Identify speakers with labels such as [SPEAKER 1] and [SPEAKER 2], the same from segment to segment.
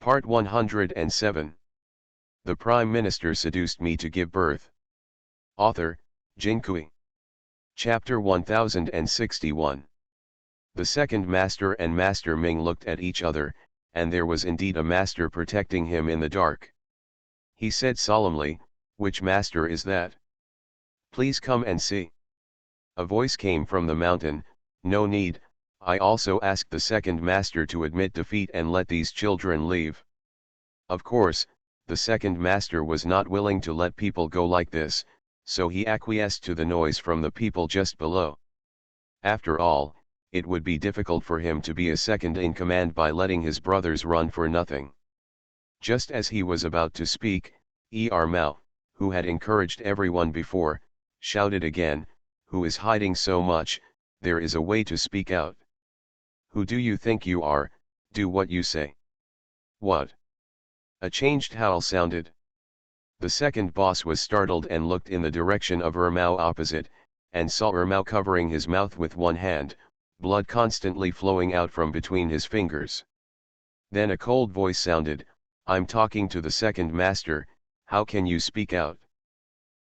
[SPEAKER 1] Part 107. The Prime Minister seduced me to give birth. Author, Jinkui. Chapter 1061. The second master and Master Ming looked at each other, and there was indeed a master protecting him in the dark. He said solemnly, "Which master is that? Please come and see." A voice came from the mountain, "No need, I also asked the second master to admit defeat and let these children leave." Of course, the second master was not willing to let people go like this, so he acquiesced to the noise from the people just below. After all, it would be difficult for him to be a second in command by letting his brothers run for nothing. Just as he was about to speak, Mao, who had encouraged everyone before, shouted again, "Who is hiding so much? There is a way to speak out. Who do you think you are? Do what you say." "What?" A changed howl sounded. The second boss was startled and looked in the direction of Mao opposite, and saw Mao covering his mouth with one hand, blood constantly flowing out from between his fingers. Then a cold voice sounded, "I'm talking to the second master, how can you speak out?"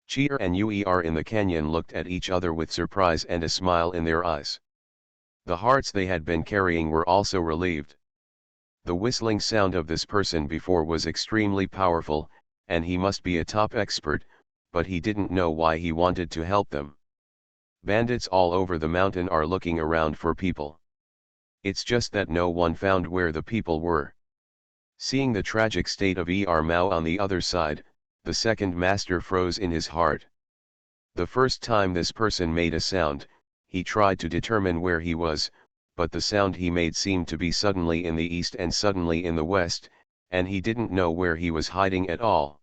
[SPEAKER 1] Cheer and Uer in the canyon looked at each other with surprise and a smile in their eyes. The hearts they had been carrying were also relieved. The whistling sound of this person before was extremely powerful, and he must be a top expert, but he didn't know why he wanted to help them. Bandits all over the mountain are looking around for people. It's just that no one found where the people were. Seeing the tragic state of Mao on the other side, the second master froze in his heart. The first time this person made a sound, he tried to determine where he was, but the sound he made seemed to be suddenly in the east and suddenly in the west, and he didn't know where he was hiding at all.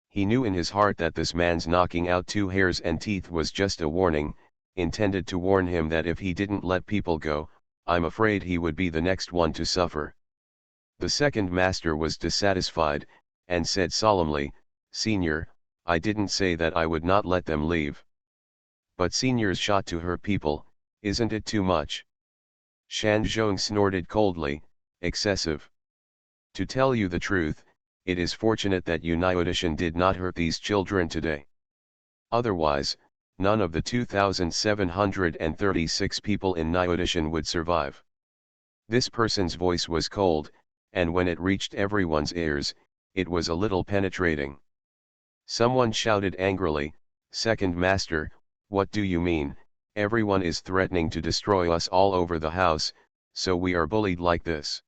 [SPEAKER 1] He knew in his heart that this man's knocking out 2 hairs and teeth was just a warning, intended to warn him that if he didn't let people go, I'm afraid he would be the next one to suffer. The second master was dissatisfied, and said solemnly, "Senior, I didn't say that I would not let them leave. But Senior's shot to her people, isn't it too much?" Shan Zhong snorted coldly, "Excessive. To tell you the truth, it is fortunate that you Niudishan did not hurt these children today. Otherwise, none of the 2,736 people in Niudishan would survive." This person's voice was cold, and when it reached everyone's ears, it was a little penetrating. Someone shouted angrily, "Second master, what do you mean? Everyone is threatening to destroy us all over the house, so we are bullied like this."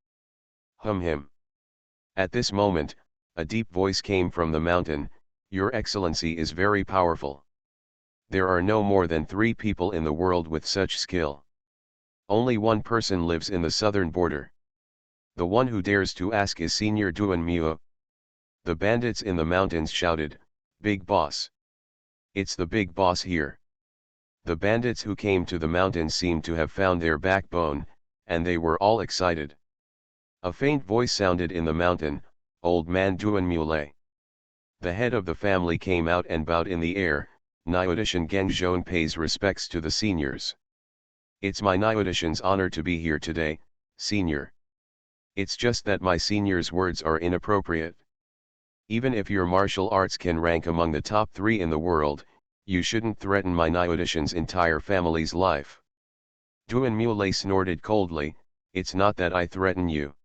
[SPEAKER 1] Him. At this moment, a deep voice came from the mountain, "Your Excellency is very powerful. There are no more than 3 people in the world with such skill. Only one person lives in the southern border. The one who dares to ask is Senior Duan Muo." The bandits in the mountains shouted, "Big boss! It's the big boss here." The bandits who came to the mountains seemed to have found their backbone, and they were all excited. A faint voice sounded in the mountain, "Old man Duan Mule." The head of the family came out and bowed in the air, "Niudishan Gengzhon pays respects to the seniors. It's my Niudishan's honor to be here today, senior. It's just that my senior's words are inappropriate. Even if your martial arts can rank among the top 3 in the world, you shouldn't threaten my Niudishan's entire family's life." Duan Mule snorted coldly, "It's not that I threaten you.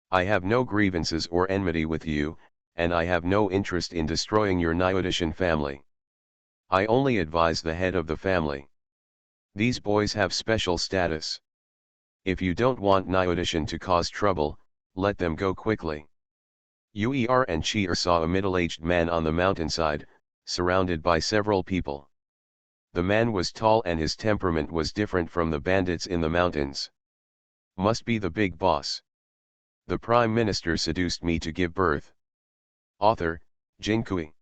[SPEAKER 1] I have no grievances or enmity with you, and I have no interest in destroying your Niudishan family. I only advise the head of the family. These boys have special status. If you don't want Niudishan to cause trouble, let them go quickly." Uer and Cheer saw a middle-aged man on the mountainside, surrounded by several people. The man was tall and his temperament was different from the bandits in the mountains. "Must be the big boss. The Prime Minister seduced me to give birth." Author, Jinkui.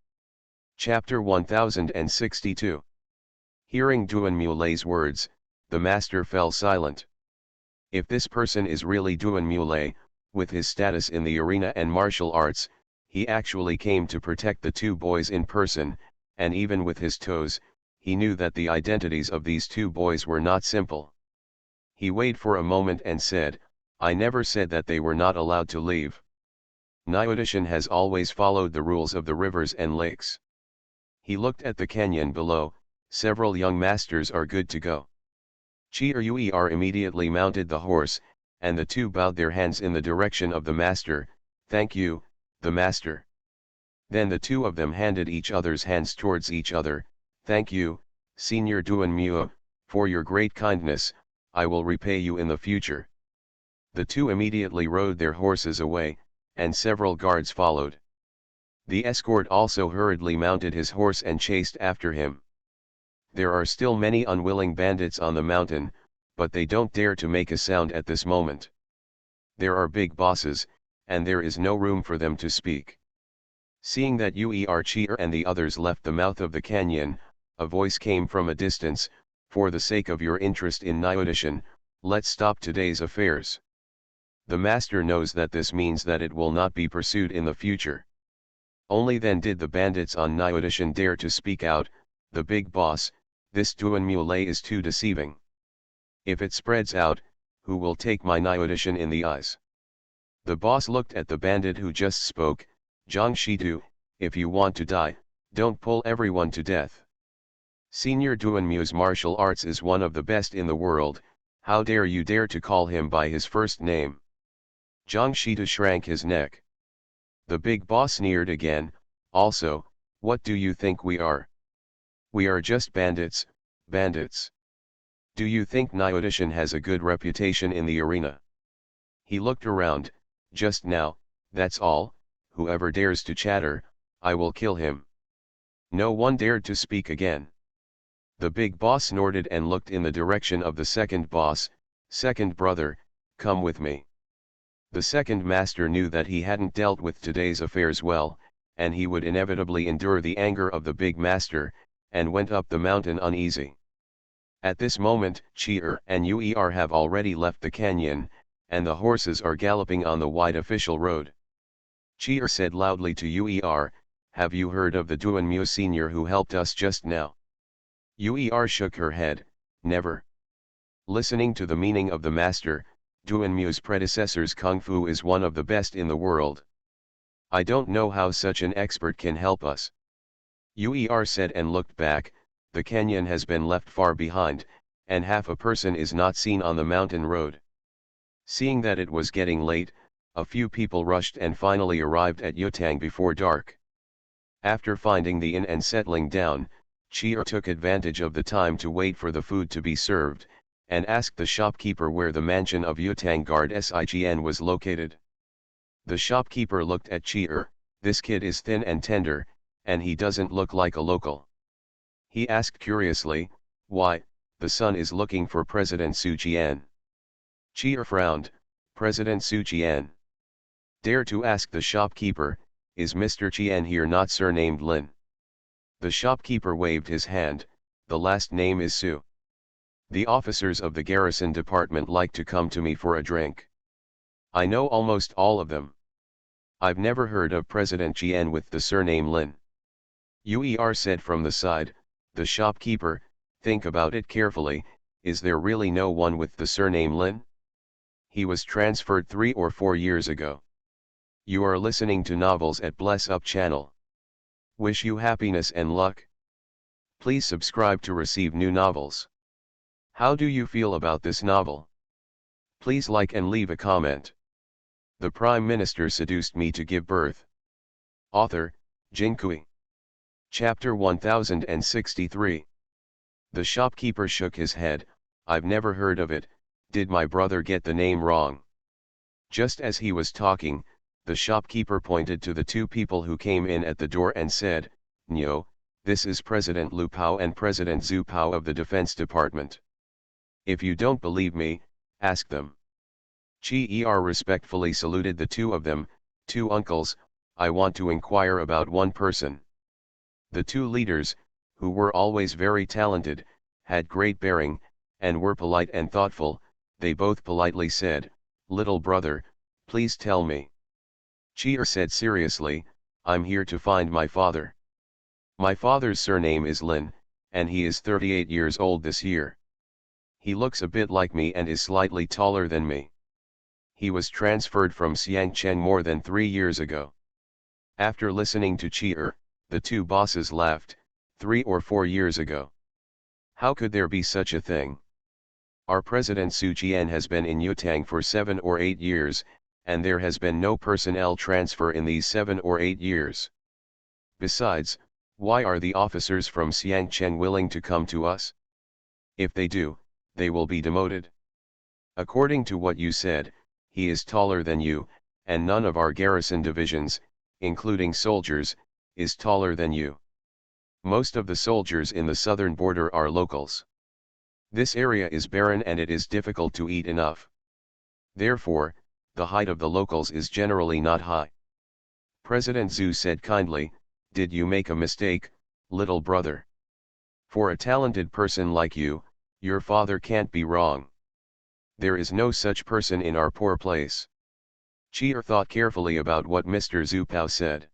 [SPEAKER 1] Chapter 1062. Hearing Duan Mule's words, the master fell silent. If this person is really Duan Mule, with his status in the arena and martial arts, he actually came to protect the 2 boys in person, and even with his toes, he knew that the identities of these 2 boys were not simple. He weighed for a moment and said, "I never said that they were not allowed to leave. Nyutishin has always followed the rules of the rivers and lakes. He looked at the canyon below, several young masters are good to go. Chi'er immediately mounted the horse, and the two bowed their hands in the direction of the master. Thank you, the master. Then the two of them handed each other's hands towards each other. Thank you, Senior Duanmu, for your great kindness, I will repay you in the future. The two immediately rode their horses away, and several guards followed. The escort also hurriedly mounted his horse and chased after him. There are still many unwilling bandits on the mountain, but they don't dare to make a sound at this moment. There are big bosses, and there is no room for them to speak. Seeing that Chi'er and the others left the mouth of the canyon, a voice came from a distance. For the sake of your interest in Nyutishin, let's stop today's affairs. The master knows that this means that it will not be pursued in the future. Only then did the bandits on Nyutishin dare to speak out. The big boss, this Duanmu is too deceiving. If it spreads out, who will take my Nyutishin in the eyes? The boss looked at the bandit who just spoke. Zhang Shidu, if you want to die, don't pull everyone to death. Senior Duanmu's martial arts is one of the best in the world. How dare you dare to call him by his first name? Zhang Shidu shrank his neck. The big boss sneered again. Also, what do you think we are? We are just bandits, bandits. Do you think Nyutishin has a good reputation in the arena? He looked around. Just now, that's all. Whoever dares to chatter, I will kill him. No one dared to speak again. The big boss snorted and looked in the direction of the second boss. Second brother, come with me. The second master knew that he hadn't dealt with today's affairs well, and he would inevitably endure the anger of the big master, and went up the mountain uneasy. At this moment, Chi'er and Uer have already left the canyon, and the horses are galloping on the wide official road. Chi'er said loudly to Uer, have you heard of the Duanmu senior who helped us just now? Uer shook her head, never. Listening to the meaning of the master, Duanmu's predecessor's kung fu is one of the best in the world. I don't know how such an expert can help us. Uer said and looked back. The canyon has been left far behind, and half a person is not seen on the mountain road. Seeing that it was getting late, a few people rushed and finally arrived at Yutang before dark. After finding the inn and settling down, Chi'er took advantage of the time to wait for the food to be served, and asked the shopkeeper where the mansion of Yutang guard Sign was located. The shopkeeper looked at Chi'er. This kid is thin and tender, and he doesn't look like a local. He asked curiously, why, the son is looking for President Su Qian. Chi'er frowned. President Su Qian? Dare to ask the shopkeeper, is Mr. Qian here not surnamed Lin? The shopkeeper waved his hand. The last name is Su. The officers of the garrison department like to come to me for a drink. I know almost all of them. I've never heard of President Qian with the surname Lin. Uer said from the side. The shopkeeper, think about it carefully, is there really no one with the surname Lin? He was transferred 3 or 4 years ago. You are listening to Novels at Bless Up channel. Wish you happiness and luck. Please subscribe to receive new novels. How do you feel about this novel? Please like and leave a comment. The Prime Minister seduced me to give birth. Author, Jinkui. Chapter 1063. The shopkeeper shook his head. I've never heard of it. Did my brother get the name wrong? Just as he was talking, the shopkeeper pointed to the two people who came in at the door and said, Nyo, this is President Lu Pao and President Zhu Pao of the Defense Department. If you don't believe me, ask them. Chi-er respectfully saluted the two of them. Two uncles, I want to inquire about one person. The two leaders, who were always very talented, had great bearing, and were polite and thoughtful. They both politely said, little brother, please tell me. Chi'er said seriously, I'm here to find my father. My father's surname is Lin, and he is 38 years old this year. He looks a bit like me and is slightly taller than me. he was transferred from Xiangcheng more than 3 years ago. After listening to Cheer, the two bosses laughed. 3 or 4 years ago. How could there be such a thing? Our President Su Qian has been in Yutang for 7 or 8 years, and there has been no personnel transfer in these 7 or 8 years. Besides, why are the officers from Xiangcheng willing to come to us? If they do, they will be demoted. According to what you said, he is taller than you, and none of our garrison divisions, including soldiers, is taller than you. Most of the soldiers in the southern border are locals. This area is barren and it is difficult to eat enough. Therefore, the height of the locals is generally not high. President Zhu said kindly, "Did you make a mistake, little brother? For a talented person like you, your father can't be wrong. There is no such person in our poor place." Cheer thought carefully about what Mr. Zhu Pao said.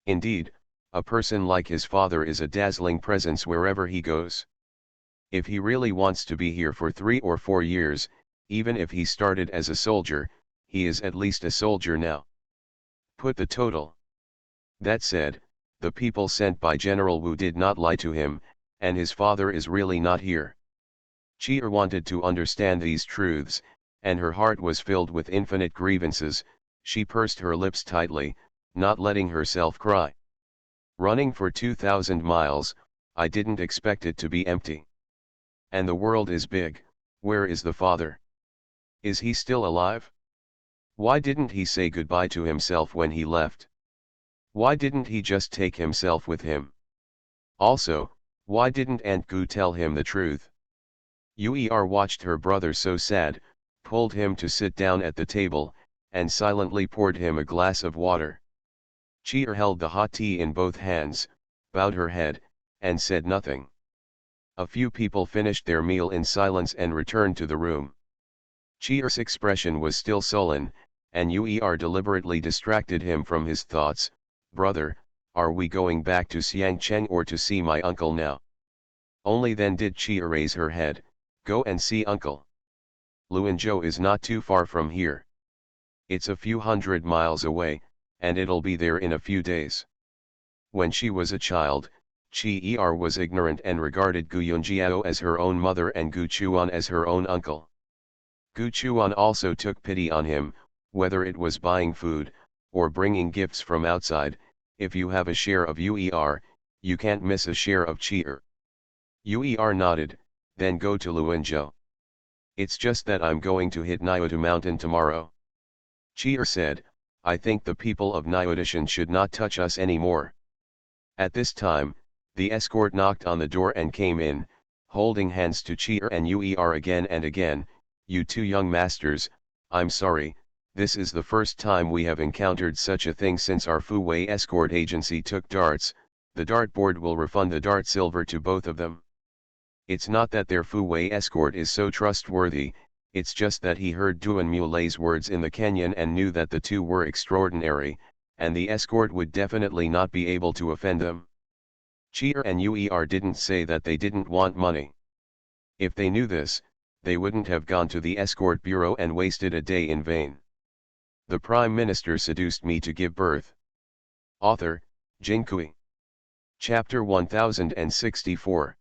[SPEAKER 1] Indeed, a person like his father is a dazzling presence wherever he goes. If he really wants to be here for 3 or 4 years, even if he started as a soldier, he is at least a soldier now. Put the total. That said, the people sent by General Wu did not lie to him, and his father is really not here. Cheer wanted to understand these truths, and her heart was filled with infinite grievances. She pursed her lips tightly, not letting herself cry. Running for 2,000 miles, I didn't expect it to be empty. And the world is big. Where is the father? Is he still alive? Why didn't he say goodbye to himself when he left? Why didn't he just take himself with him? Also, why didn't Aunt Gu tell him the truth? Uer watched her brother so sad, pulled him to sit down at the table, and silently poured him a glass of water. Cheer held the hot tea in both hands, bowed her head, and said nothing. A few people finished their meal in silence and returned to the room. Cheer's expression was still sullen, and Uer deliberately distracted him from his thoughts. "Brother, are we going back to Xiangcheng or to see my uncle now?" Only then did Cheer raise her head. "Go and see uncle. Luanzhou is not too far from here. It's a few hundred miles away, and it'll be there in a few days." When she was a child, Chi-Er was ignorant and regarded Gu Yunjiao as her own mother and Gu Chuan as her own uncle. Gu Chuan also took pity on him, whether it was buying food, or bringing gifts from outside. If you have a share of Uer, you can't miss a share of Chi-Er. Uer nodded, "Then go to Luanzhou. It's just that I'm going to hit Nyotu Mountain tomorrow." Chi-Er said, "I think the people of Nyotishan should not touch us anymore." At this time, the escort knocked on the door and came in, holding hands to Cheer and Uer again and again. "You two young masters, I'm sorry, this is the first time we have encountered such a thing since our Fu Wei escort agency took darts. The dart board will refund the dart silver to both of them. It's not that their Fu Wei escort is so trustworthy, it's just that he heard Duan Mulei's words in the canyon and knew that the two were extraordinary, and the escort would definitely not be able to offend them." Cheer and Uer didn't say that they didn't want money. If they knew this, they wouldn't have gone to the escort bureau and wasted a day in vain. The Prime Minister seduced me to give birth. Author, Jinkui. Chapter 1064.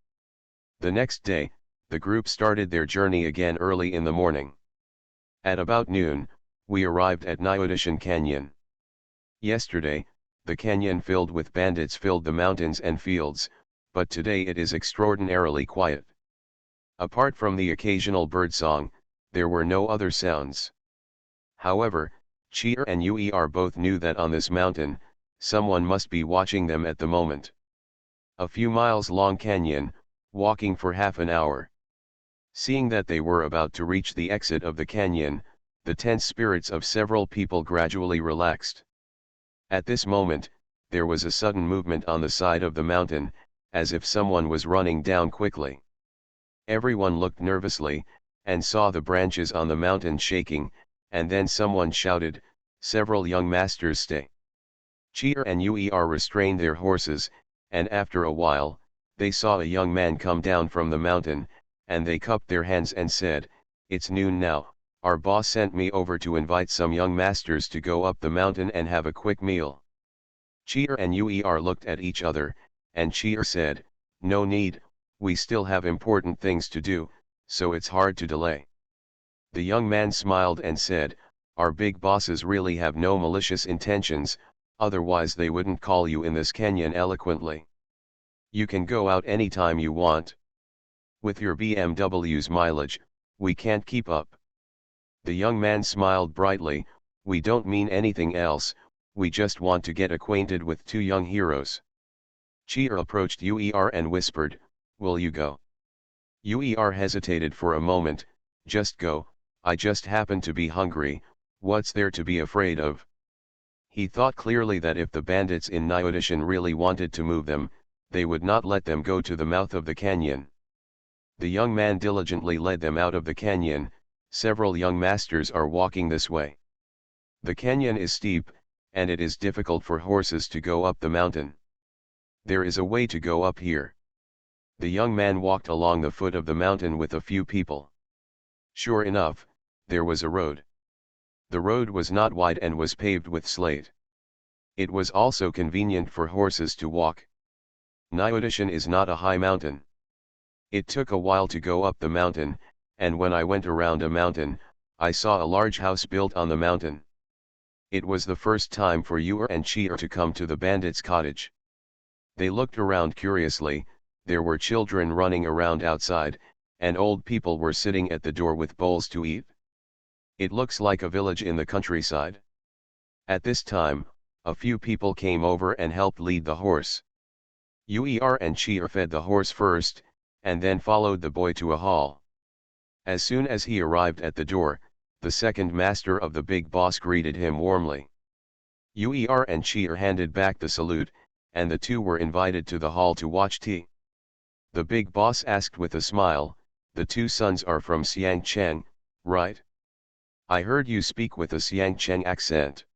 [SPEAKER 1] The next day, the group started their journey again early in the morning. At about noon, we arrived at Nyotishan Canyon. Yesterday, the canyon filled with bandits filled the mountains and fields, but today it is extraordinarily quiet. Apart from the occasional birdsong, there were no other sounds. However, Cheer and Uer both knew that on this mountain, someone must be watching them at the moment. A few miles long canyon, walking for half an hour. Seeing that they were about to reach the exit of the canyon, the tense spirits of several people gradually relaxed. At this moment, there was a sudden movement on the side of the mountain, as if someone was running down quickly. Everyone looked nervously, and saw the branches on the mountain shaking, and then someone shouted, "Several young masters stay." Cheer and Uer restrained their horses, and after a while, they saw a young man come down from the mountain, and they cupped their hands and said, "It's noon now, Our boss sent me over to invite some young masters to go up the mountain and have a quick meal. Cheer and Uer looked at each other, and Cheer said, "No need, we still have important things to do, so it's hard to delay." The young man smiled and said, "Our big bosses really have no malicious intentions, otherwise they wouldn't call you in this canyon eloquently. You can go out anytime you want. With your BMW's mileage, we can't keep up." The young man smiled brightly, "We don't mean anything else, we just want to get acquainted with two young heroes." Cheer approached Uer and whispered, "Will you go?" Uer hesitated for a moment, "Just go, I just happen to be hungry, what's there to be afraid of?" He thought clearly that if the bandits in Nyautishan really wanted to move them, they would not let them go to the mouth of the canyon. The young man diligently led them out of the canyon. "Several young masters are walking this way. The canyon is steep, and it is difficult for horses to go up the mountain. There is a way to go up here." The young man walked along the foot of the mountain with a few people. Sure enough, there was a road. The road was not wide and was paved with slate. It was also convenient for horses to walk. Nyautishan is not a high mountain. It took a while to go up the mountain, and when I went around a mountain, I saw a large house built on the mountain. It was the first time for Uer and Cheer to come to the bandits' cottage. They looked around curiously. There were children running around outside, and old people were sitting at the door with bowls to eat. It looks like a village in the countryside. At this time, a few people came over and helped lead the horse. Uer and Cheer fed the horse first, and then followed the boy to a hall. As soon as he arrived at the door, the second master of the big boss greeted him warmly. Uer and Cheer handed back the salute, and the two were invited to the hall to watch tea. The big boss asked with a smile, "The two sons are from Xiangcheng, right? I heard you speak with a Xiangcheng accent."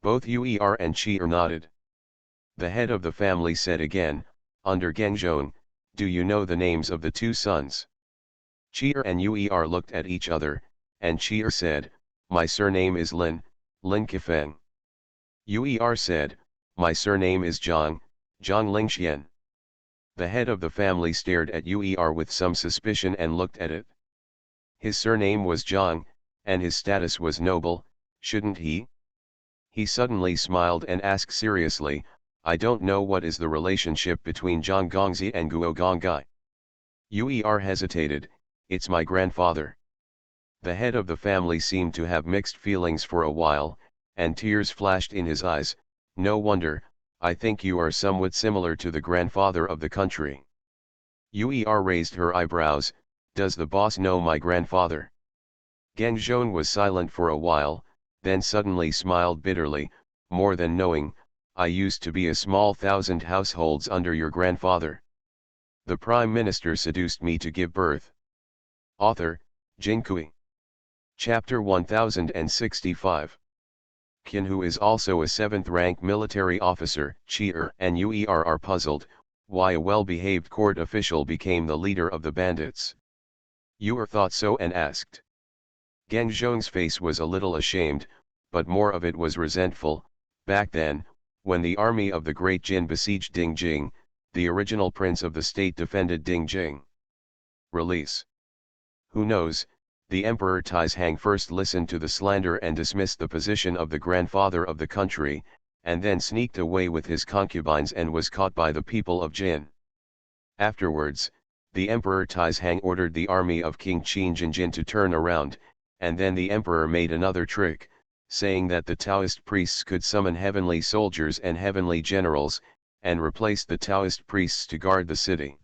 [SPEAKER 1] Both Uer and Cheer nodded. The head of the family said again, "Under Gengzhong, do you know the names of the two sons?" Cheer and Uer looked at each other, and Cheer said, "My surname is Lin, Lin Kifeng." Uer said, "My surname is Zhang, Zhang Lingxian." The head of the family stared at Uer with some suspicion and looked at it. His surname was Zhang, and his status was noble, shouldn't he? He suddenly smiled and asked seriously, "I don't know what is the relationship between Zhang Gongzi and Guo Gonggai." Uer hesitated, "It's my grandfather." The head of the family seemed to have mixed feelings for a while, and tears flashed in his eyes. "No wonder, I think you are somewhat similar to the grandfather of the country." Uer raised her eyebrows, "Does the boss know my grandfather?" Gengzhong was silent for a while, then suddenly smiled bitterly, "More than knowing, I used to be a small 1,000 households under your grandfather. The Prime Minister seduced me to give birth." Author, Jinkui. Chapter 1065. Qin, who is also a 7th-rank military officer, Cheer and Uer are puzzled, why a well-behaved court official became the leader of the bandits. Uer thought so and asked. Gengzhong's face was a little ashamed, but more of it was resentful. Back then, when the army of the Great Jin besieged Dingjing, the original prince of the state defended Dingjing. Release. Who knows, the Emperor Taizhang first listened to the slander and dismissed the position of the grandfather of the country, and then sneaked away with his concubines and was caught by the people of Jin. Afterwards, the Emperor Taizhang ordered the army of King Qingjin to turn around, and then the Emperor made another trick, saying that the Taoist priests could summon heavenly soldiers and heavenly generals, and replace the Taoist priests to guard the city.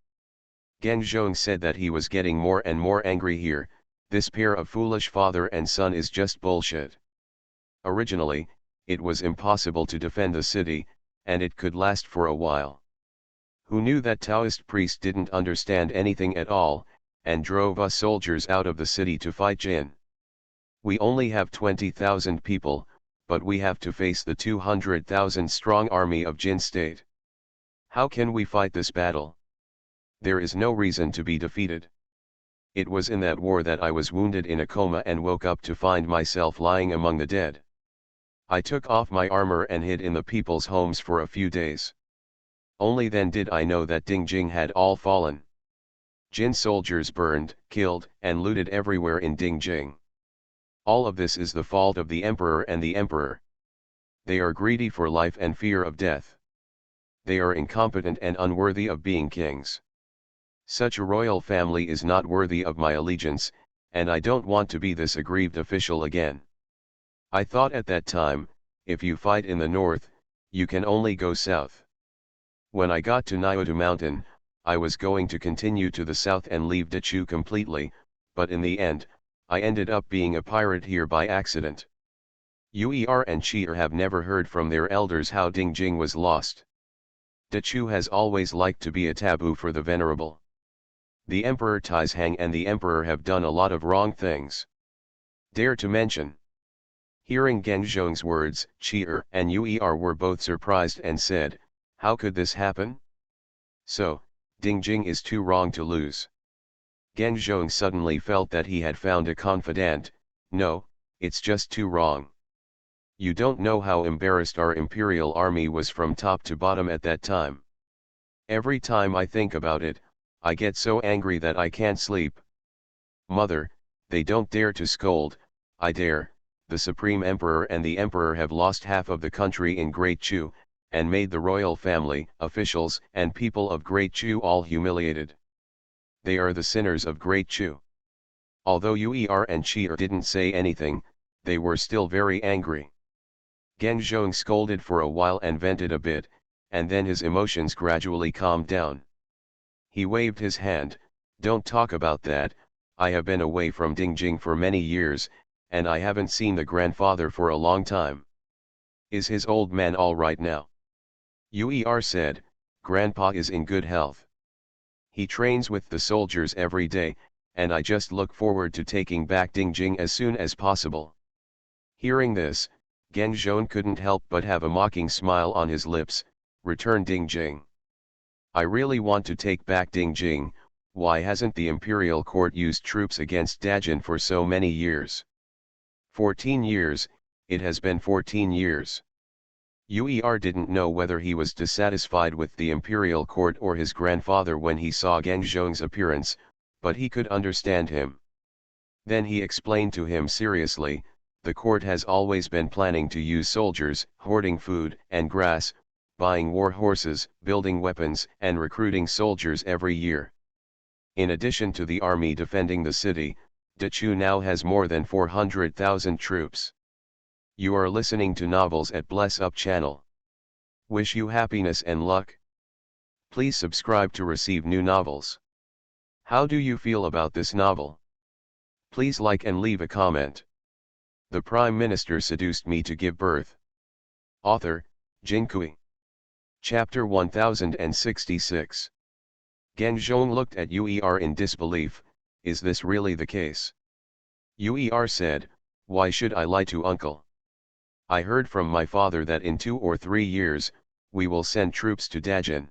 [SPEAKER 1] Gengzhong said that he was getting more and more angry here. This pair of foolish father and son is just bullshit. Originally, it was impossible to defend the city, and it could last for a while. Who knew that Taoist priest didn't understand anything at all, and drove us soldiers out of the city to fight Jin? We only have 20,000 people, but we have to face the 200,000 strong army of Jin state. How can we fight this battle? There is no reason to be defeated. It was in that war that I was wounded in a coma and woke up to find myself lying among the dead. I took off my armor and hid in the people's homes for a few days. Only then did I know that Dingjing had all fallen. Jin soldiers burned, killed, and looted everywhere in Dingjing. All of this is the fault of the emperor and the emperor. They are greedy for life and fear of death. They are incompetent and unworthy of being kings. Such a royal family is not worthy of my allegiance, and I don't want to be this aggrieved official again. I thought at that time, if you fight in the north, you can only go south. When I got to Nyotu Mountain, I was going to continue to the south and leave Dachu completely, but in the end, I ended up being a pirate here by accident. Uer and Chi'er have never heard from their elders how Dingjing was lost. Dachu has always liked to be a taboo for the venerable. The Emperor Taizhang and the Emperor have done a lot of wrong things. Dare to mention. Hearing Genzhong's words, Chi'er and Uer were both surprised and said, "How could this happen? So, Dingjing is too wrong to lose." Genzhong suddenly felt that he had found a confidant. "No, it's just too wrong. You don't know how embarrassed our imperial army was from top to bottom at that time. Every time I think about it, I get so angry that I can't sleep. Mother, they don't dare to scold, I dare. The Supreme Emperor and the Emperor have lost half of the country in Great Chu, and made the royal family, officials, and people of Great Chu all humiliated. They are the sinners of Great Chu." Although Uer and Chi'er didn't say anything, they were still very angry. Genzhong scolded for a while and vented a bit, and then his emotions gradually calmed down. He waved his hand. "Don't talk about that, I have been away from Dingjing for many years, and I haven't seen the grandfather for a long time. Is his old man all right now?" Uer said, "Grandpa is in good health. He trains with the soldiers every day, and I just look forward to taking back Dingjing as soon as possible." Hearing this, Genzhong couldn't help but have a mocking smile on his lips. "Return Dingjing. I really want to take back Dingjing. Why hasn't the imperial court used troops against Dajin for so many years? 14 years, it has been 14 years. Uer didn't know whether he was dissatisfied with the imperial court or his grandfather when he saw Genzhong's appearance, but he could understand him. Then he explained to him seriously, "The court has always been planning to use soldiers, hoarding food and grass, buying war horses, building weapons, and recruiting soldiers every year. In addition to the army defending the city, Dachu now has more than 400,000 troops." You are listening to Novels at Bless Up channel. Wish you happiness and luck. Please subscribe to receive new novels. How do you feel about this novel? Please like and leave a comment. The Prime Minister seduced me to give birth. Author, Jinkui. Chapter 1066. Genzhong looked at Uer in disbelief. Is this really the case? Uer said, "Why should I lie to uncle? I heard from my father that in 2 or 3 years, we will send troops to Dajin."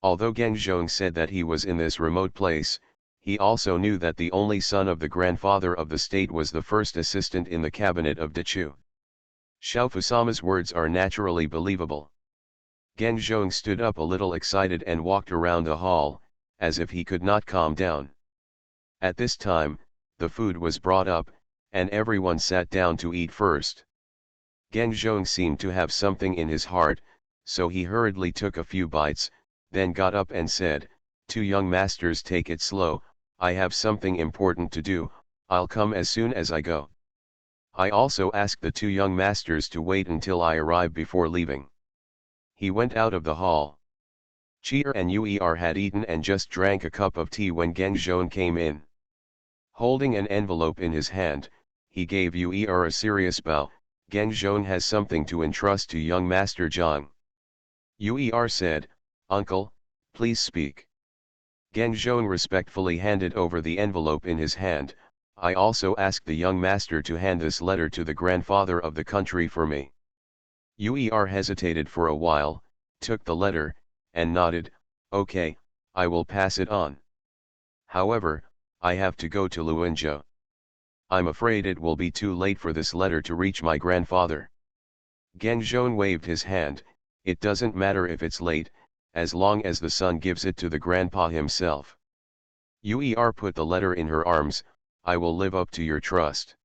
[SPEAKER 1] Although Genzhong said that he was in this remote place, he also knew that the only son of the grandfather of the state was the first assistant in the cabinet of Dachu. Xiao Fusama's words are naturally believable. Genzhong stood up a little excited and walked around the hall, as if he could not calm down. At this time, the food was brought up, and everyone sat down to eat first. Genzhong seemed to have something in his heart, so he hurriedly took a few bites, then got up and said, "Two young masters, take it slow, I have something important to do, I'll come as soon as I go." I also asked the 2 young masters to wait until I arrive before leaving. He went out of the hall. Chi'er and Uer had eaten and just drank a cup of tea when Genzhong came in. Holding an envelope in his hand, he gave Uer a serious bow. "Genzhong has something to entrust to young Master Zhang." Uer said, "Uncle, please speak." Genzhong respectfully handed over the envelope in his hand. "I also asked the young master to hand this letter to the grandfather of the country for me." Uer hesitated for a while, took the letter, and nodded, "Okay, I will pass it on. However, I have to go to Luanzhou. I'm afraid it will be too late for this letter to reach my grandfather. Genzhong waved his hand. It doesn't matter if it's late, as long as the son gives it to the grandpa himself. Uer put the letter in her arms. I will live up to your trust.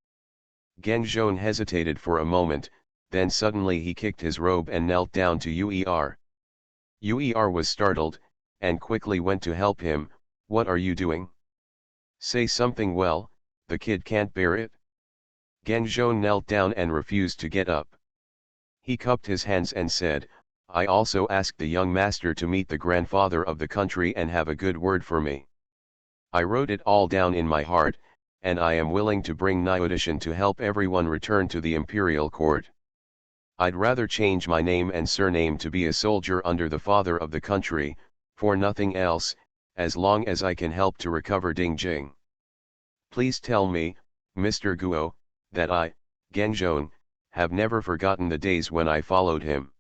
[SPEAKER 1] Genzhong hesitated for a moment, then suddenly he kicked his robe and knelt down to Uer. Uer was startled, and quickly went to help him. What are you doing? Say something. Well, the kid can't bear it. Genzhong knelt down and refused to get up. He cupped his hands and said, I also asked the young master to meet the grandfather of the country and have a good word for me. I wrote it all down in my heart, and I am willing to bring Nyudishan to help everyone return to the imperial court. I'd rather change my name and surname to be a soldier under the father of the country, for nothing else, as long as I can help to recover Dingjing. Please tell me, Mr. Guo, that I, Genzhong, have never forgotten the days when I followed him.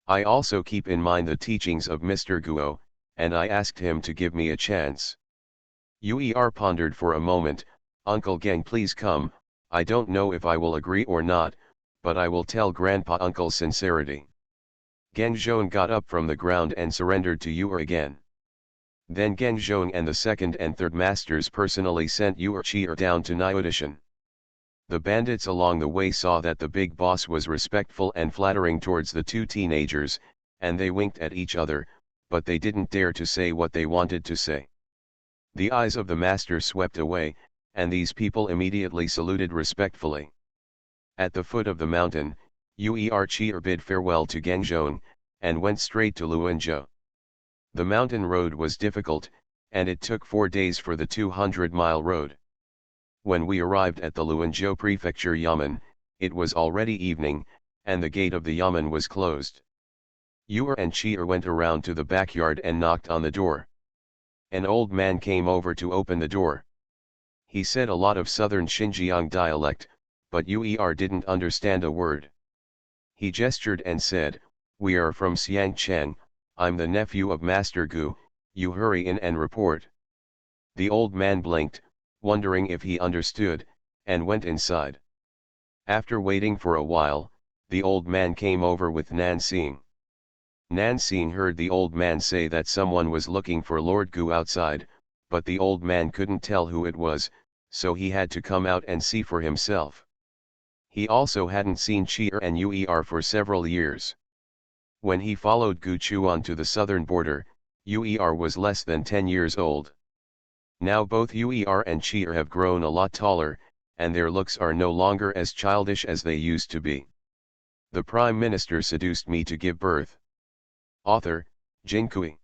[SPEAKER 1] I also keep in mind the teachings of Mr. Guo, and I asked him to give me a chance. Uer pondered for a moment. Uncle Geng, please come. I don't know if I will agree or not, but I will tell Grandpa Uncle's sincerity. Genzhong got up from the ground and surrendered to Uer again. Then Genzhong and the second and third masters personally sent Uer down to Nyudishan. The bandits along the way saw that the big boss was respectful and flattering towards the two teenagers, and they winked at each other, but they didn't dare to say what they wanted to say. The eyes of the master swept away, and these people immediately saluted respectfully. At the foot of the mountain, Uer bid farewell to Genzhong, and went straight to Luanzhou. The mountain road was difficult, and it took 4 days for the 200-mile road. When we arrived at the Luanzhou prefecture yamen, it was already evening, and the gate of the yamen was closed. Uer and Chi'er went around to the backyard and knocked on the door. An old man came over to open the door. He said a lot of southern Xinjiang dialect, but Uer didn't understand a word. He gestured and said, We are from Xiangcheng, I'm the nephew of Master Gu, you hurry in and report. The old man blinked, wondering if he understood, and went inside. After waiting for a while, the old man came over with Nansing. Nansing heard the old man say that someone was looking for Lord Gu outside, but the old man couldn't tell who it was, so he had to come out and see for himself. He also hadn't seen Chi'er and Uer for several years. When he followed Gu Chuan to the southern border, Uer was less than 10 years old. Now both Uer and Chi'er have grown a lot taller, and their looks are no longer as childish as they used to be. The Prime Minister seduced me to give birth. Author, Jinkui.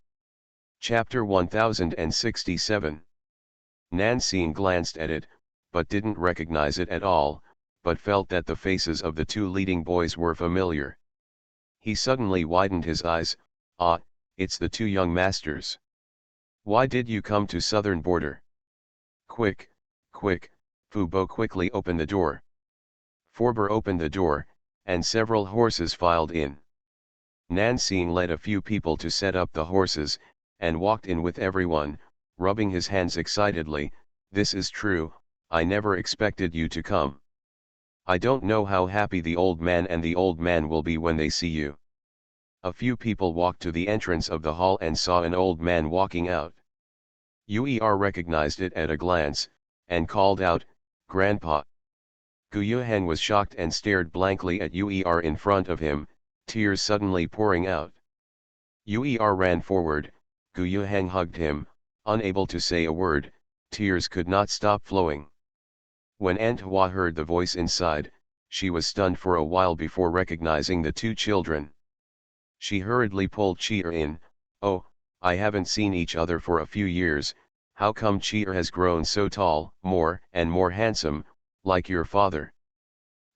[SPEAKER 1] Chapter 1067. Nansing glanced at it, but didn't recognize it at all, but felt that the faces of the two leading boys were familiar. He suddenly widened his eyes. Ah, it's the two young masters. Why did you come to southern border? Quick, quick, Fu Bo quickly opened the door. Forber opened the door, and several horses filed in. Nansing led a few people to set up the horses, and walked in with everyone, rubbing his hands excitedly. This is true, I never expected you to come. I don't know how happy the old man and the old man will be when they see you. A few people walked to the entrance of the hall and saw an old man walking out. Uer recognized it at a glance, and called out, Grandpa. Gu Yuheng was shocked and stared blankly at Uer in front of him, tears suddenly pouring out. Uer ran forward. Gu Yuheng hugged him, unable to say a word, tears could not stop flowing. When Aunt Hua heard the voice inside, she was stunned for a while before recognizing the two children. She hurriedly pulled Chi'er in. Oh, I haven't seen each other for a few years, how come Chi'er has grown so tall, more and more handsome, like your father?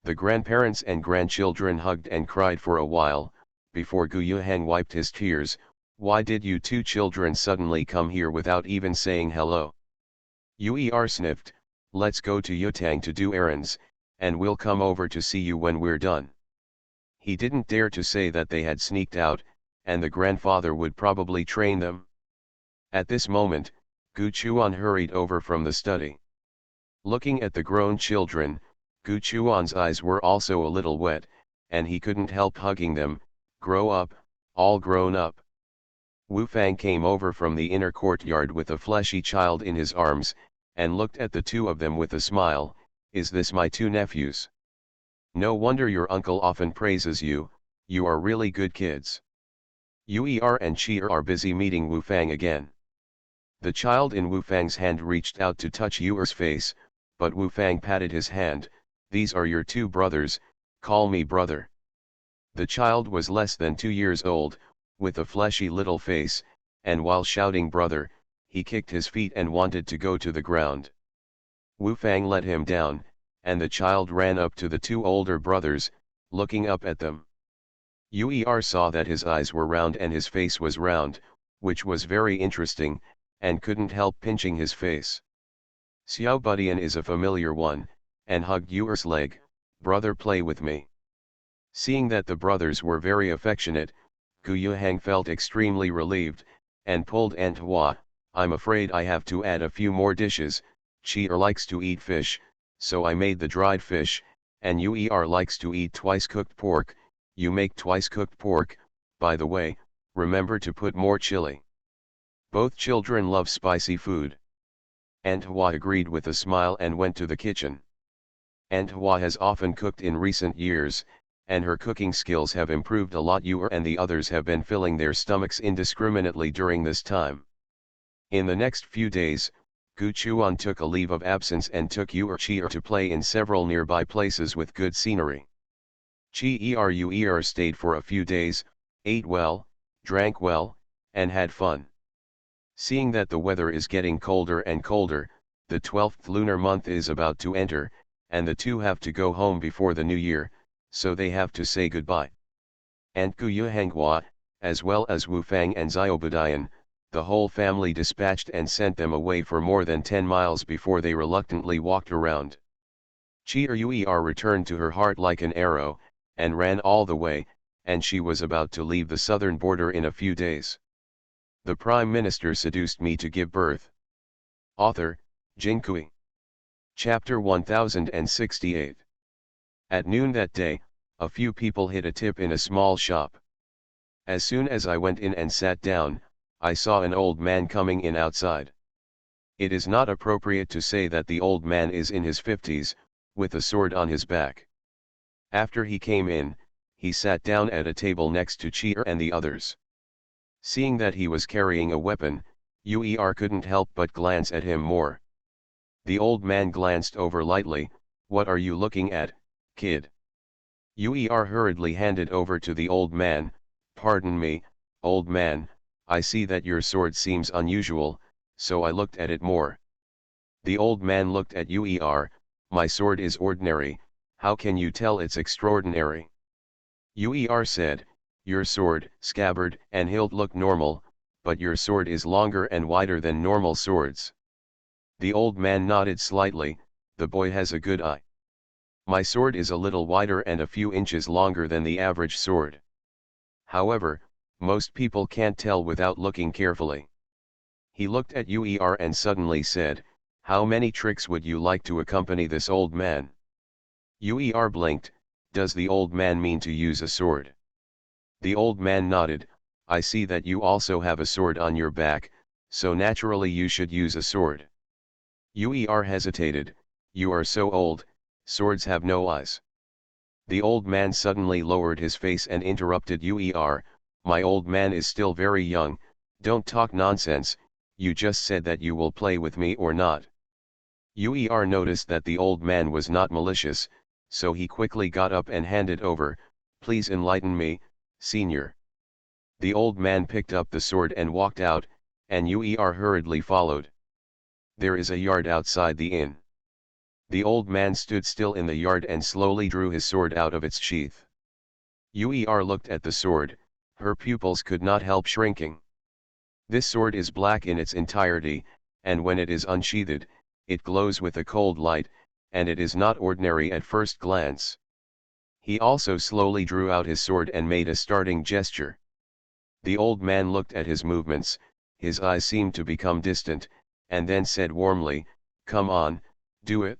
[SPEAKER 1] The grandparents and grandchildren hugged and cried for a while, before Gu Yuheng wiped his tears. Why did you two children suddenly come here without even saying hello? Uer sniffed. Let's go to Yutang to do errands, and we'll come over to see you when we're done. He didn't dare to say that they had sneaked out, and the grandfather would probably train them. At this moment, Gu Chuan hurried over from the study. Looking at the grown children, Gu Chuan's eyes were also a little wet, and he couldn't help hugging them. Grow up, all grown up. Wu Fang came over from the inner courtyard with a fleshy child in his arms, and looked at the two of them with a smile. Is this my two nephews? No wonder your uncle often praises you, you are really good kids. Yu and Qi are busy meeting Wu Fang again. The child in Wu Fang's hand reached out to touch Yuer's face, but Wu Fang patted his hand. These are your two brothers, call me brother. The child was less than 2 years old, with a fleshy little face, and while shouting brother, he kicked his feet and wanted to go to the ground. Wu Fang let him down, and the child ran up to the two older brothers, looking up at them. Yuer saw that his eyes were round and his face was round, which was very interesting, and couldn't help pinching his face. Xiao Budian is a familiar one, and hugged Yuer's leg. Brother, play with me. Seeing that the brothers were very affectionate, Gu Yuhang felt extremely relieved, and pulled Aunt Hua. I'm afraid I have to add a few more dishes. Qi likes to eat fish, so I made the dried fish, and Yuer likes to eat twice cooked pork. You make twice cooked pork. By the way, remember to put more chili. Both children love spicy food. Aunt Hua agreed with a smile and went to the kitchen. Aunt Hua has often cooked in recent years, and her cooking skills have improved a lot. Yuer and the others have been filling their stomachs indiscriminately during this time. In the next few days, Gu Chuan took a leave of absence and took Yuer to play in several nearby places with good scenery. Yuer stayed for a few days, ate well, drank well, and had fun. Seeing that the weather is getting colder and colder, the 12th lunar month is about to enter, and the two have to go home before the new year, so they have to say goodbye. And Gu Yuhanghua, as well as Wu Fang and Xiaobudian, the whole family dispatched and sent them away for more than 10 miles before they reluctantly walked around. Yuer returned to her heart like an arrow, and ran all the way, and she was about to leave the southern border in a few days. The Prime Minister seduced me to give birth. Author, Jinkui. Chapter 1068. At noon that day, a few people hit a tip in a small shop. As soon as I went in and sat down, I saw an old man coming in outside. It is not appropriate to say that the old man is in his 50s, with a sword on his back. After he came in, he sat down at a table next to Qi and the others. Seeing that he was carrying a weapon, Yuer couldn't help but glance at him more. The old man glanced over lightly. What are you looking at, kid? Yuer hurriedly handed over to the old man. Pardon me, old man, I see that your sword seems unusual, so I looked at it more. The old man looked at Yuer. My sword is ordinary, how can you tell it's extraordinary? Yuer said, your sword, scabbard and hilt look normal, but your sword is longer and wider than normal swords. The old man nodded slightly. The boy has a good eye. My sword is a little wider and a few inches longer than the average sword. However, most people can't tell without looking carefully. He looked at Yuer and suddenly said, how many tricks would you like to accompany this old man? Yuer blinked. Does the old man mean to use a sword? The old man nodded. I see that you also have a sword on your back, so naturally you should use a sword. Yuer hesitated. You are so old, swords have no eyes. The old man suddenly lowered his face and interrupted Yuer. My old man is still very young, don't talk nonsense, you just said that you will play with me or not. Yuer noticed that the old man was not malicious, so he quickly got up and handed over. Please enlighten me, senior. The old man picked up the sword and walked out, and Yuer hurriedly followed. There is a yard outside the inn. The old man stood still in the yard and slowly drew his sword out of its sheath. Yuer looked at the sword, her pupils could not help shrinking. This sword is black in its entirety, and when it is unsheathed, it glows with a cold light, and it is not ordinary at first glance. He also slowly drew out his sword and made a starting gesture. The old man looked at his movements, his eyes seemed to become distant, and then said warmly, "Come on, do it.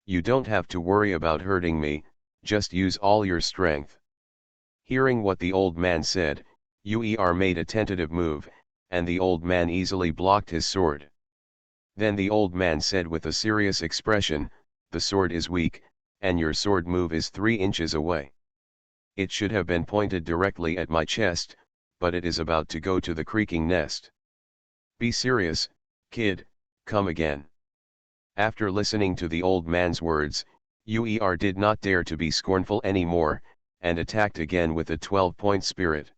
[SPEAKER 1] You don't have to worry about hurting me, just use all your strength." Hearing what the old man said, Uer made a tentative move, and the old man easily blocked his sword. Then the old man said with a serious expression, "The sword is weak, and your sword move is 3 inches away. It should have been pointed directly at my chest, but it is about to go to the creaking nest. Be serious, kid, come again." After listening to the old man's words, Uer did not dare to be scornful anymore, and attacked again with a 12-point spirit.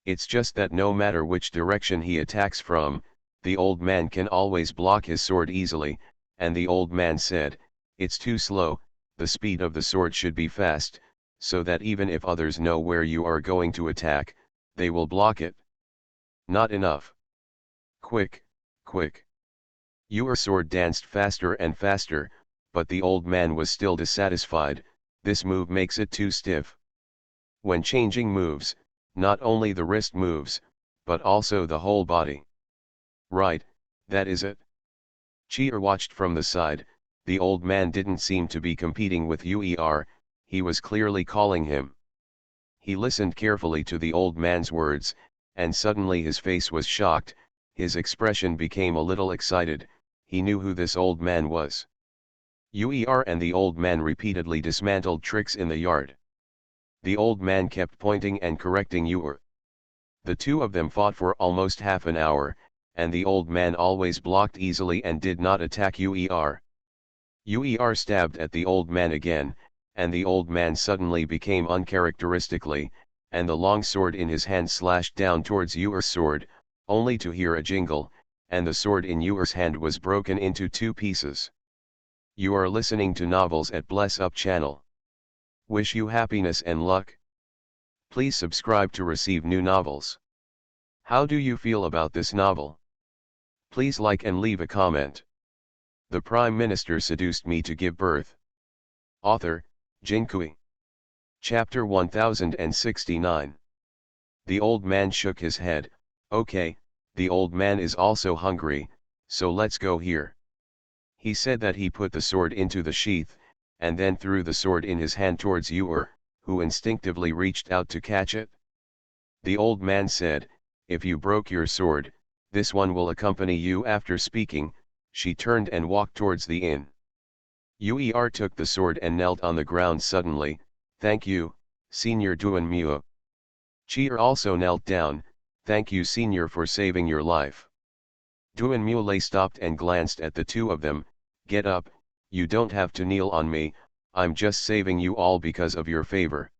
[SPEAKER 1] It's just that no matter which direction he attacks from, the old man can always block his sword easily, and the old man said, "It's too slow, the speed of the sword should be fast, so that even if others know where you are going to attack, they will block it." Not enough. Quick, quick. Your sword danced faster and faster, but the old man was still dissatisfied. This move makes it too stiff. When changing moves, not only the wrist moves, but also the whole body. Right, that is it. Cheer watched from the side. The old man didn't seem to be competing with Uer, he was clearly calling him. He listened carefully to the old man's words, and suddenly his face was shocked, his expression became a little excited. He knew who this old man was. Uer and the old man repeatedly dismantled tricks in the yard. The old man kept pointing and correcting Uer. The two of them fought for almost half an hour, and the old man always blocked easily and did not attack Uer. Uer stabbed at the old man again, and the old man suddenly became uncharacteristically, and the long sword in his hand slashed down towards Uer's sword, only to hear a jingle, and the sword in Uer's hand was broken into 2 pieces. You are listening to Novels at Bless Up channel. Wish you happiness and luck. Please subscribe to receive new novels. How do you feel about this novel? Please like and leave a comment. The Prime Minister seduced me to give birth. Author, Jinkui. Chapter 1069. The old man shook his head. "Okay, the old man is also hungry, so let's go here." He said that he put the sword into the sheath, and then threw the sword in his hand towards Uer, who instinctively reached out to catch it. The old man said, "If you broke your sword, this one will accompany you." After speaking, she turned and walked towards the inn. Uer took the sword and knelt on the ground suddenly. "Thank you, Senior Duanmu." Cheer also knelt down. "Thank you, Senior, for saving your life." Duanmu stopped and glanced at the two of them. "Get up, you don't have to kneel on me, I'm just saving you all because of your favor."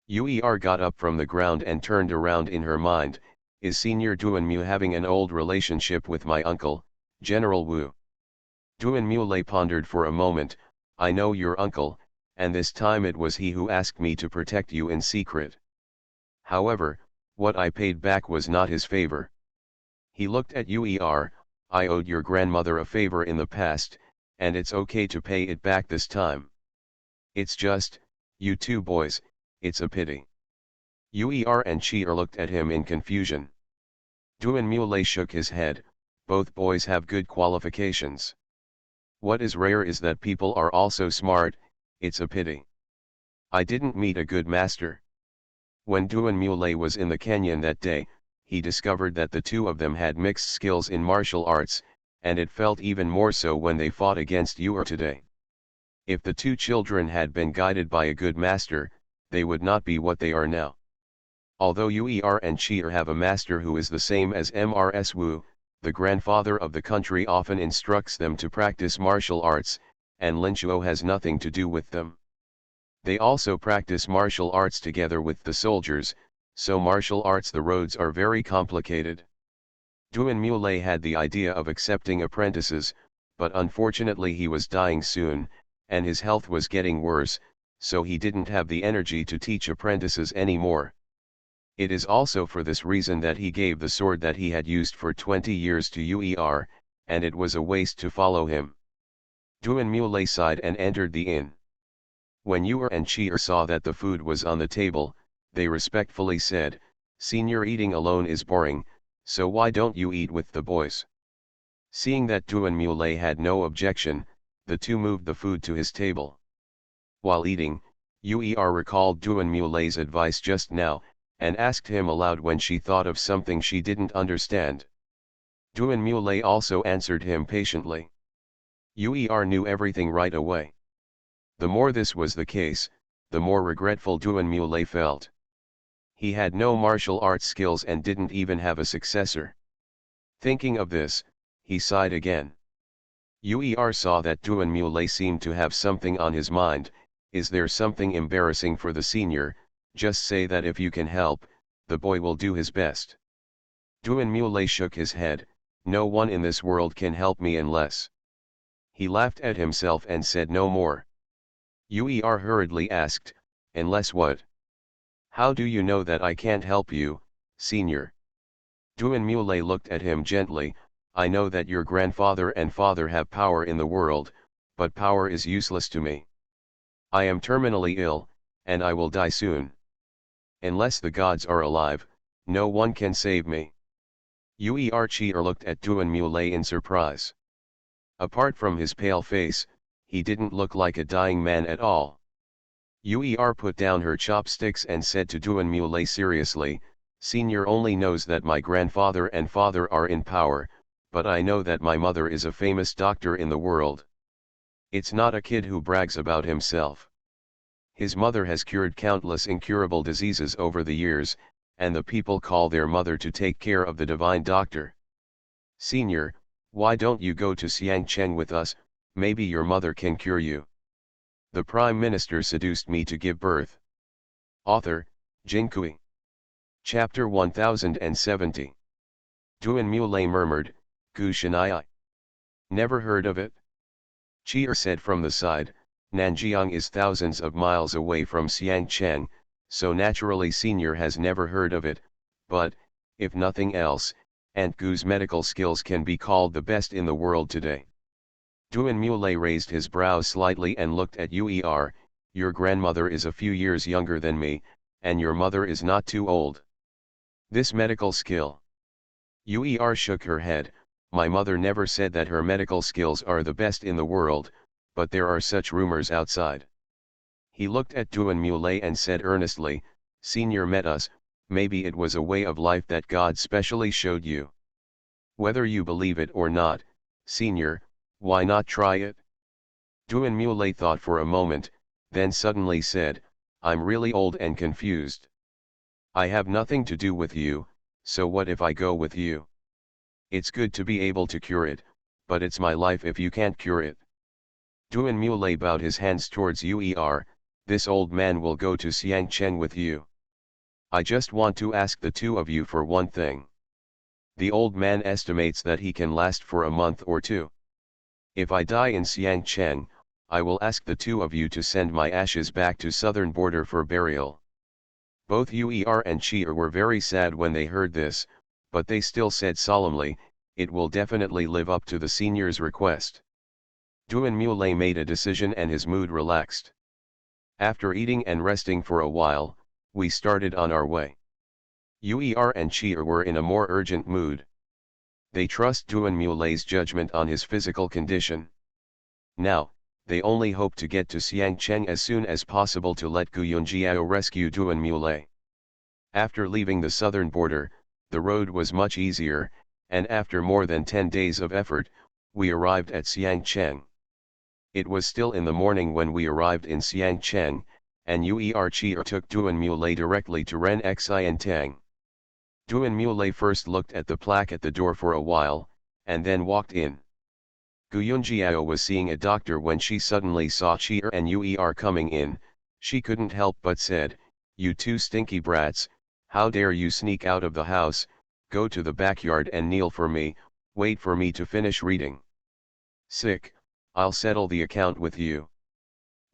[SPEAKER 1] Uer got up from the ground and turned around in her mind. Is Senior Duanmu having an old relationship with my uncle, General Wu? Duanmu pondered for a moment. "I know your uncle, and this time it was he who asked me to protect you in secret. However, what I paid back was not his favor." He looked at Uer. "I owed your grandmother a favor in the past, and it's okay to pay it back this time. It's just, you two boys, it's a pity." Uer and Cheer looked at him in confusion. Duanmu shook his head. "Both boys have good qualifications. What is rare is that people are also smart, it's a pity. I didn't meet a good master." When Duanmu was in the canyon that day, he discovered that the two of them had mixed skills in martial arts, and it felt even more so when they fought against Uer today. If the two children had been guided by a good master, they would not be what they are now. Although Uer and Cheer have a master who is the same as Mrs. Wu, the grandfather of the country often instructs them to practice martial arts, and Linchuo has nothing to do with them. They also practice martial arts together with the soldiers, so martial arts the roads are very complicated. Duanmu had the idea of accepting apprentices, but unfortunately he was dying soon, and his health was getting worse, so he didn't have the energy to teach apprentices anymore. It is also for this reason that he gave the sword that he had used for 20 years to Uer, and it was a waste to follow him. Duanmu sighed and entered the inn. When Uer and Cheer saw that the food was on the table, they respectfully said, "Senior, eating alone is boring, so why don't you eat with the boys?" Seeing that Duan Muley had no objection, the two moved the food to his table. While eating, Uer recalled Duan Muley's advice just now, and asked him aloud when she thought of something she didn't understand. Duan Muley also answered him patiently. Uer knew everything right away. The more this was the case, the more regretful Duan Muley felt. He had no martial arts skills and didn't even have a successor. Thinking of this, he sighed again. Uer saw that Duan Muley seemed to have something on his mind. Is there something embarrassing for the senior? Just say that if you can help, the boy will do his best. Duan Muley shook his head. No one in this world can help me unless. He laughed at himself and said no more. Uer hurriedly asked, unless what? How do you know that I can't help you, senior? Duan Muley looked at him gently. I know that your grandfather and father have power in the world, but power is useless to me. I am terminally ill, and I will die soon. Unless the gods are alive, no one can save me. Uer looked at Duan Muley in surprise. Apart from his pale face, he didn't look like a dying man at all. Uer put down her chopsticks and said to Duan Muley seriously, Senior only knows that my grandfather and father are in power, but I know that my mother is a famous doctor in the world. It's not a kid who brags about himself. His mother has cured countless incurable diseases over the years, and the people call their mother to take care of the divine doctor. Senior, why don't you go to Xiangcheng with us? Maybe your mother can cure you. The Prime Minister seduced me to give birth. Author, Jinkui. Chapter 1070. Duan Muley murmured, Gu Shanai. Never heard of it? Chi'er said from the side, Nanjiang is thousands of miles away from Xiangcheng, so naturally Senior has never heard of it, but, if nothing else, Aunt Gu's medical skills can be called the best in the world today. Duan Muley raised his brows slightly and looked at Uer. Your grandmother is a few years younger than me, and your mother is not too old. This medical skill. Uer shook her head. My mother never said that her medical skills are the best in the world, but there are such rumors outside. He looked at Duan Muley and said earnestly, Senior met us, maybe it was a way of life that God specially showed you. Whether you believe it or not, Senior, why not try it? Duan Muley thought for a moment, then suddenly said, I'm really old and confused. I have nothing to do with you, so what if I go with you? It's good to be able to cure it, but it's my life if you can't cure it. Duan Muley bowed his hands towards Uer, this old man will go to Xiangcheng with you. I just want to ask the two of you for one thing. The old man estimates that he can last for a month or two. If I die in Xiangcheng, I will ask the two of you to send my ashes back to southern border for burial. Both Uer and Chi'er were very sad when they heard this, but they still said solemnly, it will definitely live up to the senior's request. Duan Muley made a decision and his mood relaxed. After eating and resting for a while, we started on our way. Uer and Chi'er were in a more urgent mood. They trust Duan Muley's judgment on his physical condition. Now, they only hope to get to Xiangcheng as soon as possible to let Gu Yunjiao rescue Duan Muley. After leaving the southern border, the road was much easier, and after more than 10 days of effort, we arrived at Xiangcheng. It was still in the morning when we arrived in Xiangcheng, and Uer Chi'er took Duan Muley directly to Ren Xiantang. Duan Muley first looked at the plaque at the door for a while, and then walked in. Gu Yunjiao was seeing a doctor when she suddenly saw Chi'er and Uer coming in. She couldn't help but said, you two stinky brats, how dare you sneak out of the house, go to the backyard and kneel for me, wait for me to finish reading. Sick, I'll settle the account with you.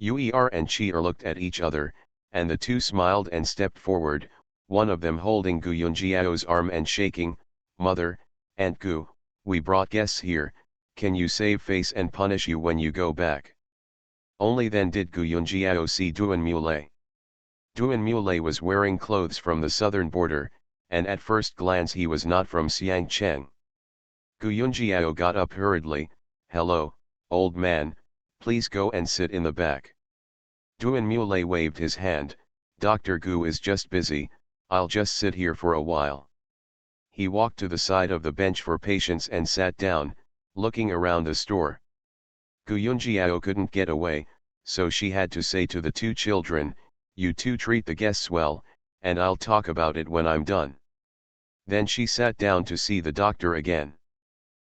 [SPEAKER 1] Uer and Chi'er looked at each other, and the two smiled and stepped forward, one of them holding Gu Yunjiao's arm and shaking, Mother, Aunt Gu, we brought guests here, can you save face and punish you when you go back? Only then did Gu Yunjiao see Duan Muley. Duan Muley was wearing clothes from the southern border, and at first glance he was not from Xiangcheng. Gu Yunjiao got up hurriedly. "Hello, old man, please go and sit in the back." Duan Muley waved his hand. "Dr. Gu is just busy, I'll just sit here for a while." He walked to the side of the bench for patients and sat down, looking around the store. Gu Yunjiao couldn't get away, so she had to say to the two children, "You two treat the guests well, and I'll talk about it when I'm done." Then she sat down to see the doctor again.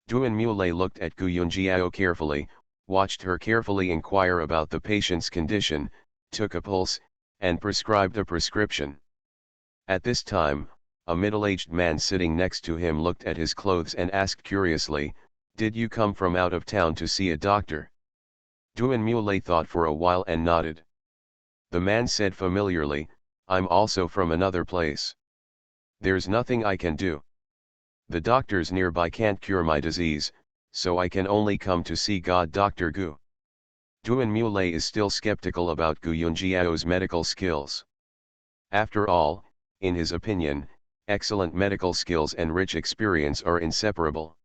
[SPEAKER 1] Duan Muley looked at Gu Yunjiao carefully, watched her carefully inquire about the patient's condition, took a pulse, and prescribed a prescription. At this time, a middle-aged man sitting next to him looked at his clothes and asked curiously, "Did you come from out of town to see a doctor?" Duan Muley thought for a while and nodded. The man said familiarly, "I'm also from another place. There's nothing I can do. The doctors nearby can't cure my disease, so I can only come to see God Dr. Gu." Duan Muley is still skeptical about Gu Yunjiao's medical skills. After all, in his opinion, excellent medical skills and rich experience are inseparable.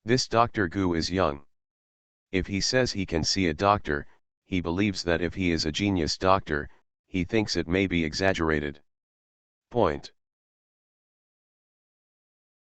[SPEAKER 1] This Dr. Gu is young. If he says he can see a doctor, he believes that if he is a genius doctor, he thinks it may be exaggerated. Point.